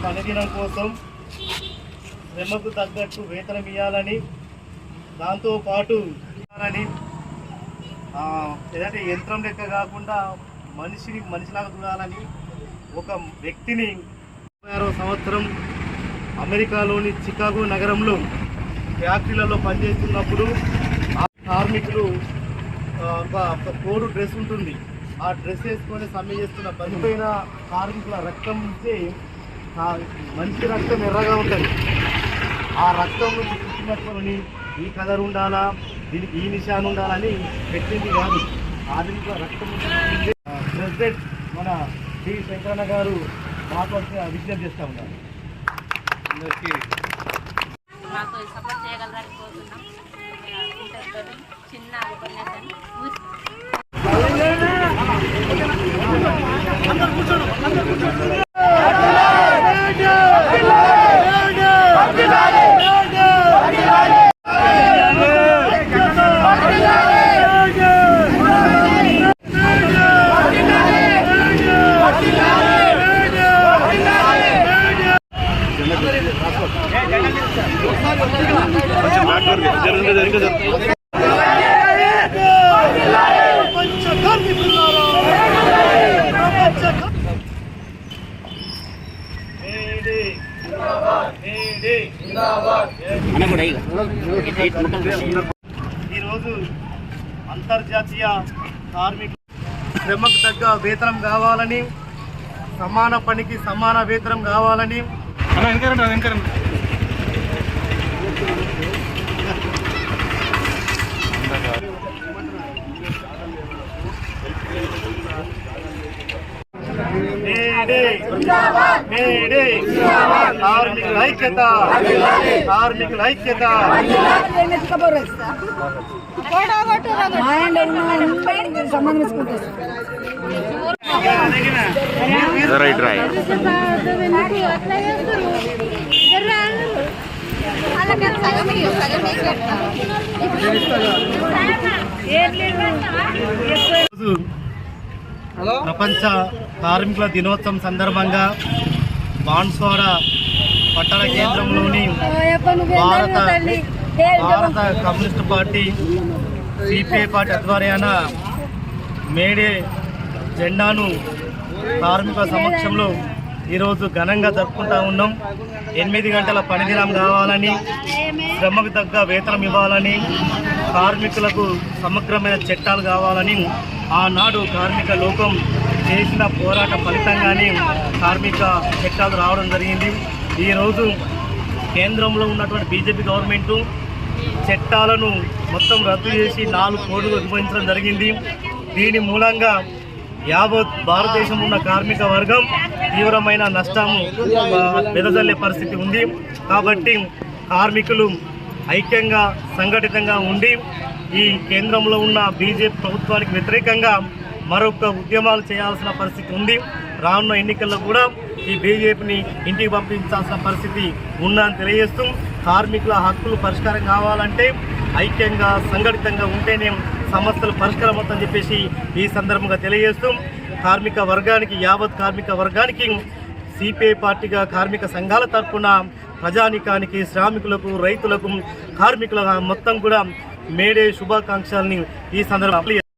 పనిదినం కోసం శ్రమకు తగ్గట్టు వేతనం ఇవ్వాలని, దాంతోపాటు ఏదంటే యంత్రం లెక్క కాకుండా మనిషిలాగా చూడాలని ఒక వ్యక్తిని 26వ సంవత్సరం అమెరికాలోని చికాగో నగరంలో ఫ్యాక్టరీలలో పనిచేస్తున్నప్పుడు ఆ కార్మికులు ఒక కోడ్ డ్రెస్ ఉంటుంది, ఆ డ్రెస్ వేసుకొని సమ్మె చేస్తున్న పనిపోయిన కార్మికుల రక్తం నుంచి మనిషి రక్తం ఎర్రగా ఉంటుంది. ఆ రక్తం నుంచి పుట్టినట్టుకొని ఈ కలర్ ఉండాలా, దీనికి ఈ నిశాన్ ఉండాలని పెట్టింది కాదు. ఆధునిక రక్తం ప్రెసిడెంట్ మన టి శంకరన్న గారు మాట్లాడితే విజ్ఞప్తి చేస్తూ ఉన్నారు. అందరికీ మాకు సపోర్ట్ చేయగలరని కోరుతున్నాం. చిన్న ఉపన్యాసాన్ని ఈరోజు అంతర్జాతీయ కార్మికులు శ్రమకు తగ్గ వేతనం కావాలని, సమాన పనికి సమాన వేతనం కావాలని కార్మికుల ఐక్యత, కార్మికుల ఐక్యత. ప్రపంచ కార్మికుల దినోత్సవం సందర్భంగా బాన్స్వాడ పట్టణ కేంద్రంలోని భారత కమ్యూనిస్టు పార్టీ సిపిఐ పార్టీ ఆధ్వర్యాన మేడే జెండాను కార్మికుల సమక్షంలో ఈరోజు ఘనంగా జరుపుకుంటా ఉన్నాం. 8 గంటల పనిదినం కావాలని, శ్రమకు తగ్గ వేతనం ఇవ్వాలని, కార్మికులకు సమగ్రమైన చట్టాలు కావాలని ఆనాడు కార్మిక లోకం చేసిన పోరాట ఫలితంగానే కార్మిక చట్టాలు రావడం జరిగింది. ఈరోజు కేంద్రంలో ఉన్నటువంటి బీజేపీ గవర్నమెంటు చట్టాలను మొత్తం రద్దు చేసి 4 కోడ్లు విభజించడం జరిగింది. దీని మూలంగా యావత్ భారతదేశంలో ఉన్న కార్మిక వర్గం తీవ్రమైన నష్టము వెదజల్లే పరిస్థితి ఉంది. కాబట్టి కార్మికులు ఐక్యంగా సంఘటితంగా ఉండి ఈ కేంద్రంలో ఉన్న బీజేపీ ప్రభుత్వానికి వ్యతిరేకంగా మరొక ఉద్యమాలు చేయాల్సిన పరిస్థితి ఉంది. రానున్న ఎన్నికల్లో కూడా ఈ బీజేపీని ఇంటికి పంపించాల్సిన పరిస్థితి ఉందని తెలియజేస్తూ, కార్మికుల హక్కులు పరిష్కారం కావాలంటే ఐక్యంగా సంఘటితంగా ఉంటేనే సమస్యలు పరిష్కారం అవుతుందని చెప్పేసి ఈ సందర్భంగా తెలియజేస్తూ, కార్మిక వర్గానికి యావత్ కార్మిక వర్గానికి సిపిఐ పార్టీగా కార్మిక సంఘాల తరఫున ప్రజానికానికి, శ్రామికులకు, రైతులకు, కార్మికుల మొత్తం కూడా మేడే శుభాకాంక్షల్ని ఈ సందర్భంగా